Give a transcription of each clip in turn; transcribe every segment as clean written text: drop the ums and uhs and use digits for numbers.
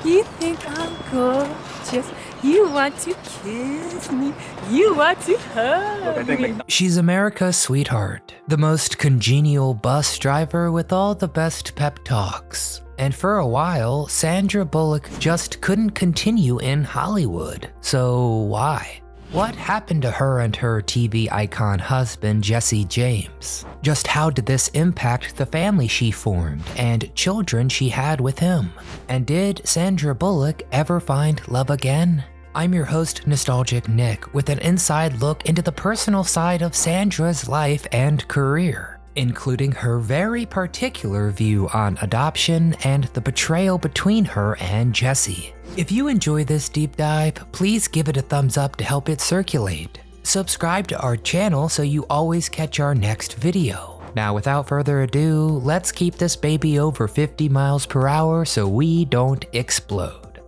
You think I'm gorgeous. You want to kiss me. You want to hug me. She's America's sweetheart, the most congenial bus driver with all the best pep talks. And for a while, Sandra Bullock just couldn't continue in Hollywood. So why? What happened to her and her TV icon husband, Jesse James? Just how did this impact the family she formed and children she had with him? And did Sandra Bullock ever find love again? I'm your host, Nostalgic Nick, with an inside look into the personal side of Sandra's life and career, including her very particular view on adoption and the betrayal between her and Jesse. If you enjoy this deep dive, please give it a thumbs up to help it circulate. Subscribe to our channel so you always catch our next video. Now without further ado, let's keep this baby over 50 miles per hour so we don't explode.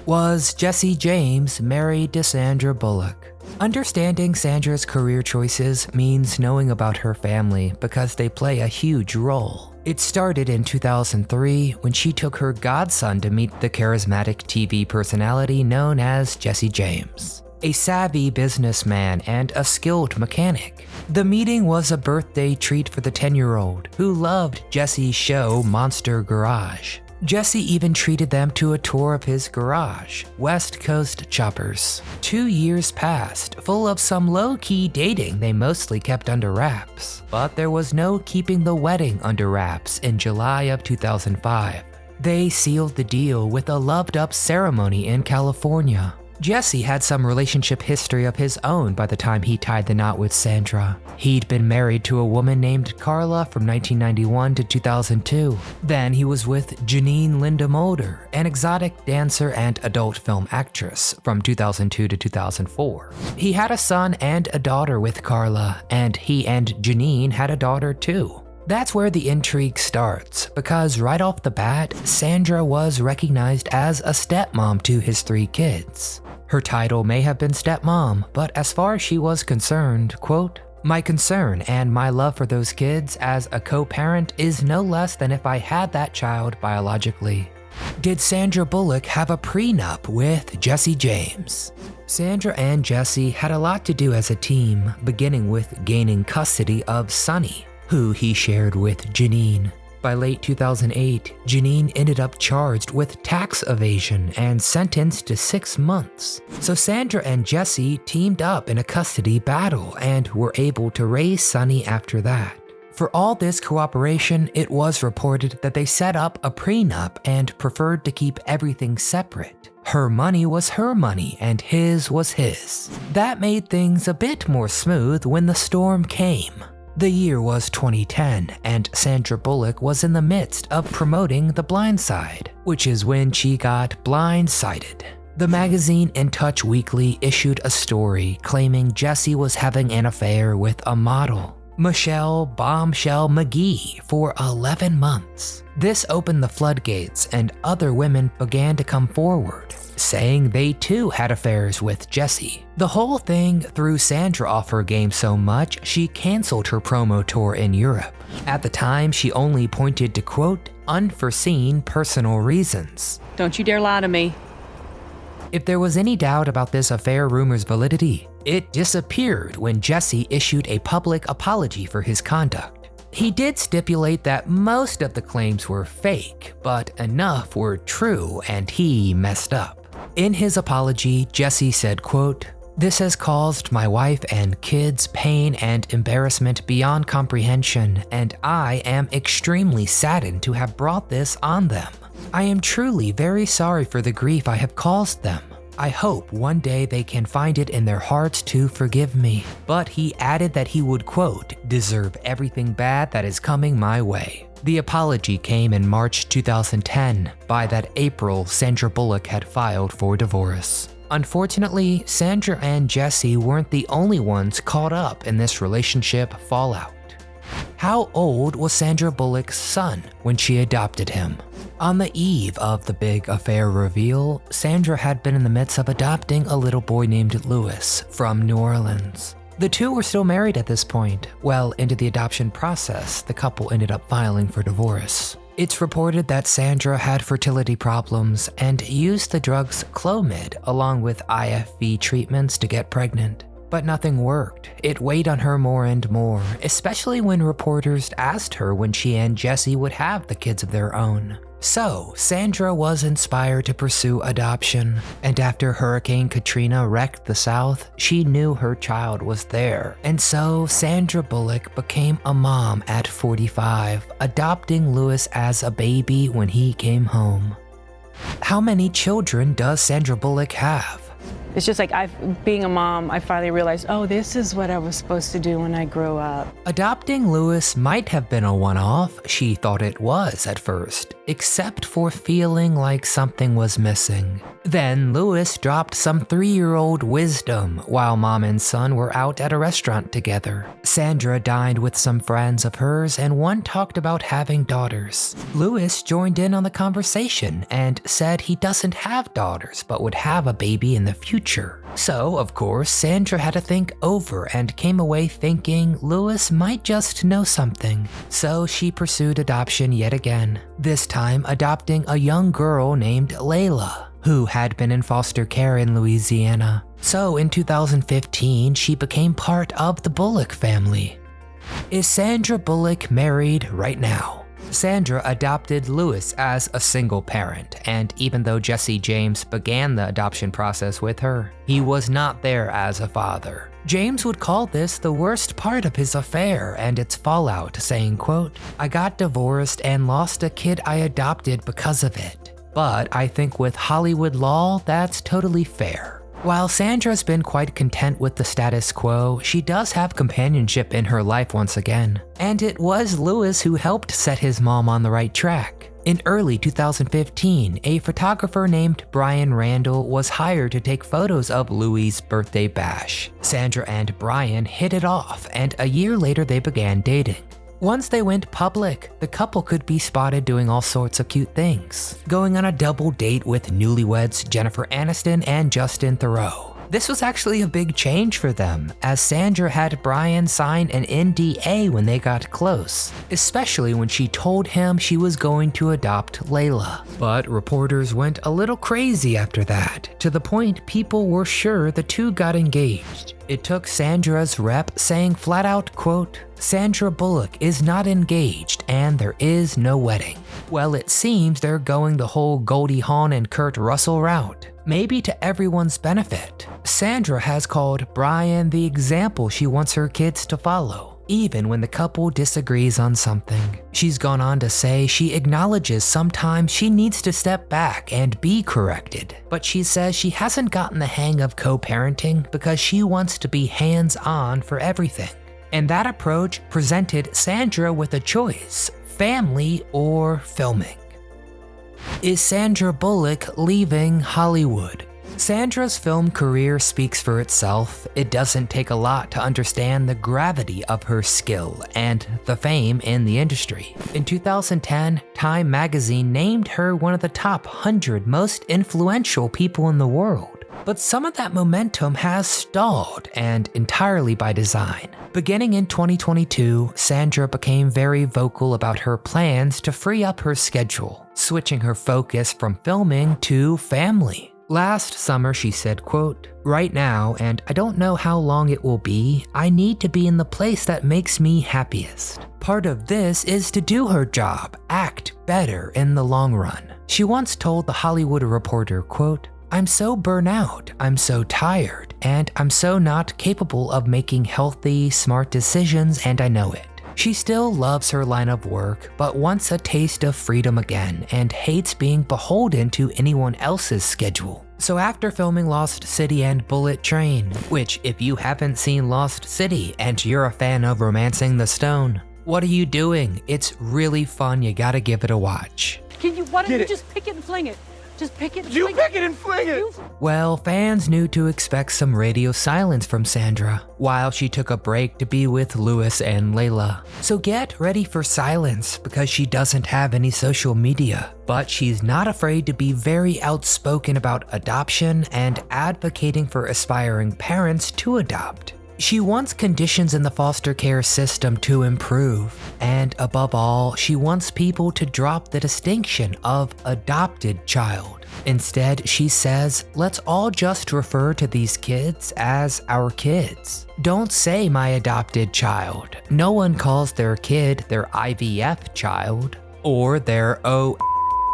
Was Jesse James married to Sandra Bullock? Understanding Sandra's career choices means knowing about her family because they play a huge role. It started in 2003 when she took her godson to meet the charismatic TV personality known as Jesse James, a savvy businessman and a skilled mechanic. The meeting was a birthday treat for the 10-year-old, who loved Jesse's show Monster Garage. Jesse even treated them to a tour of his garage, West Coast Choppers. 2 years passed, full of some low-key dating they mostly kept under wraps. But there was no keeping the wedding under wraps in July of 2005. They sealed the deal with a loved-up ceremony in California. Jesse had some relationship history of his own by the time he tied the knot with Sandra. He'd been married to a woman named Carla from 1991 to 2002. Then he was with Janine Linda Mulder, an exotic dancer and adult film actress from 2002 to 2004. He had a son and a daughter with Carla, and he and Janine had a daughter too. That's where the intrigue starts, because right off the bat, Sandra was recognized as a stepmom to his 3 kids. Her title may have been stepmom, but as far as she was concerned, quote, "My concern and my love for those kids as a co-parent is no less than if I had that child biologically." Did Sandra Bullock have a prenup with Jesse James? Sandra and Jesse had a lot to do as a team, beginning with gaining custody of Sonny, who he shared with Janine. By late 2008, Janine ended up charged with tax evasion and sentenced to 6 months. So Sandra and Jesse teamed up in a custody battle and were able to raise Sonny after that. For all this cooperation, it was reported that they set up a prenup and preferred to keep everything separate. Her money was her money and his was his. That made things a bit more smooth when the storm came. The year was 2010, and Sandra Bullock was in the midst of promoting The Blind Side, which is when she got blindsided. The magazine In Touch Weekly issued a story claiming Jesse was having an affair with a model, Michelle Bombshell McGee, for 11 months. This opened the floodgates, and other women began to come forward, saying they too had affairs with Jesse. The whole thing threw Sandra off her game so much, she canceled her promo tour in Europe. At the time, she only pointed to, quote, "unforeseen personal reasons." Don't you dare lie to me. If there was any doubt about this affair rumor's validity, it disappeared when Jesse issued a public apology for his conduct. He did stipulate that most of the claims were fake, but enough were true and he messed up. In his apology, Jesse said, quote, "This has caused my wife and kids pain and embarrassment beyond comprehension, and I am extremely saddened to have brought this on them. I am truly very sorry for the grief I have caused them. I hope one day they can find it in their hearts to forgive me." But he added that he would, quote, "deserve everything bad that is coming my way." The apology came in March 2010. By that April, Sandra Bullock had filed for divorce. Unfortunately, Sandra and Jesse weren't the only ones caught up in this relationship fallout. How old was Sandra Bullock's son when she adopted him? On the eve of the big affair reveal, Sandra had been in the midst of adopting a little boy named Louis from New Orleans. The two were still married at this point. Well into the adoption process, the couple ended up filing for divorce. It's reported that Sandra had fertility problems and used the drugs Clomid along with IFV treatments to get pregnant. But nothing worked. It weighed on her more and more, especially when reporters asked her when she and Jesse would have the kids of their own. So, Sandra was inspired to pursue adoption, and after Hurricane Katrina wrecked the South, she knew her child was there. And so, Sandra Bullock became a mom at 45, adopting Lewis as a baby when he came home. How many children does Sandra Bullock have? It's just like being a mom, I finally realized, oh, this is what I was supposed to do when I grow up. Adopting Lewis might have been a one-off. She thought it was at first, except for feeling like something was missing. Then Lewis dropped some 3-year-old wisdom while mom and son were out at a restaurant together. Sandra dined with some friends of hers and one talked about having daughters. Lewis joined in on the conversation and said he doesn't have daughters but would have a baby in the future. So, of course, Sandra had to think over and came away thinking Lewis might just know something. So she pursued adoption yet again, this time adopting a young girl named Layla, who had been in foster care in Louisiana. So in 2015, she became part of the Bullock family. Is Sandra Bullock married right now? Sandra adopted Lewis as a single parent, and even though Jesse James began the adoption process with her, he was not there as a father. James would call this the worst part of his affair and its fallout, saying, quote, "I got divorced and lost a kid I adopted because of it. But I think with Hollywood law, that's totally fair." While Sandra's been quite content with the status quo, she does have companionship in her life once again. And it was Lewis who helped set his mom on the right track. In early 2015, a photographer named Brian Randall was hired to take photos of Louie's birthday bash. Sandra and Brian hit it off, and a year later they began dating. Once they went public, the couple could be spotted doing all sorts of cute things, going on a double date with newlyweds Jennifer Aniston and Justin Theroux. This was actually a big change for them, as Sandra had Brian sign an NDA when they got close, especially when she told him she was going to adopt Layla. But reporters went a little crazy after that, to the point people were sure the two got engaged. It took Sandra's rep saying flat out, quote, "Sandra Bullock is not engaged and there is no wedding." Well, it seems they're going the whole Goldie Hawn and Kurt Russell route, maybe to everyone's benefit. Sandra has called Brian the example she wants her kids to follow, even when the couple disagrees on something. She's gone on to say she acknowledges sometimes she needs to step back and be corrected, but she says she hasn't gotten the hang of co-parenting because she wants to be hands-on for everything. And that approach presented Sandra with a choice: family or filming. Is Sandra Bullock leaving Hollywood? Sandra's film career speaks for itself. It doesn't take a lot to understand the gravity of her skill and the fame in the industry. In 2010, Time magazine named her one of the top 100 most influential people in the world. But some of that momentum has stalled, and entirely by design. Beginning in 2022, Sandra became very vocal about her plans to free up her schedule, switching her focus from filming to family. Last summer, she said, quote, "Right now, and I don't know how long it will be, I need to be in the place that makes me happiest. Part of this is to do her job, act better in the long run." She once told The Hollywood Reporter, quote, "I'm so burnt out, I'm so tired, and I'm so not capable of making healthy, smart decisions, and I know it." She still loves her line of work, but wants a taste of freedom again and hates being beholden to anyone else's schedule. So after filming Lost City and Bullet Train, which if you haven't seen Lost City and you're a fan of Romancing the Stone, what are you doing? It's really fun, you gotta give it a watch. Why don't you just pick it and fling it? Just pick it and You fling pick it and fling it! Well, fans knew to expect some radio silence from Sandra while she took a break to be with Lewis and Layla. So get ready for silence because she doesn't have any social media, but she's not afraid to be very outspoken about adoption and advocating for aspiring parents to adopt. She wants conditions in the foster care system to improve, and above all, she wants people to drop the distinction of adopted child. Instead, she says, let's all just refer to these kids as our kids. Don't say my adopted child. No one calls their kid their IVF child, or their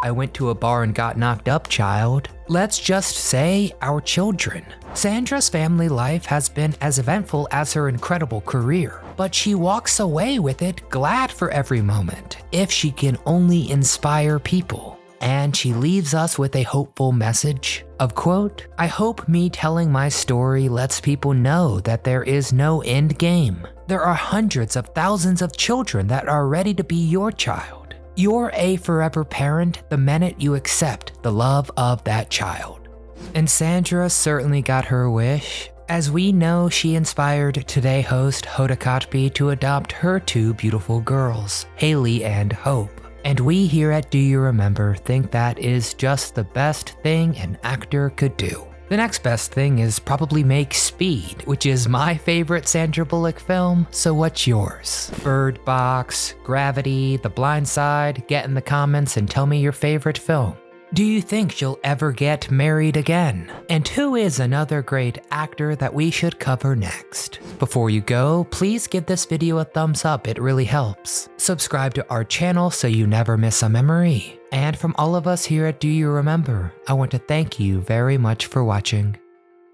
I went to a bar and got knocked up child. Let's just say our children. Sandra's family life has been as eventful as her incredible career, but she walks away with it glad for every moment, if she can only inspire people. And she leaves us with a hopeful message of, quote, I hope me telling my story lets people know that there is no end game. There are hundreds of thousands of children that are ready to be your child. You're a forever parent the minute you accept the love of that child. And Sandra certainly got her wish. As we know, she inspired Today host Hoda Kotb to adopt her two beautiful girls, Haley and Hope. And we here at Do You Remember think that is just the best thing an actor could do. The next best thing is probably make Speed, which is my favorite Sandra Bullock film, so what's yours? Bird Box, Gravity, The Blind Side? Get in the comments and tell me your favorite film. Do you think she'll ever get married again? And who is another great actor that we should cover next? Before you go, please give this video a thumbs up, it really helps. Subscribe to our channel so you never miss a memory. And from all of us here at Do You Remember, I want to thank you very much for watching.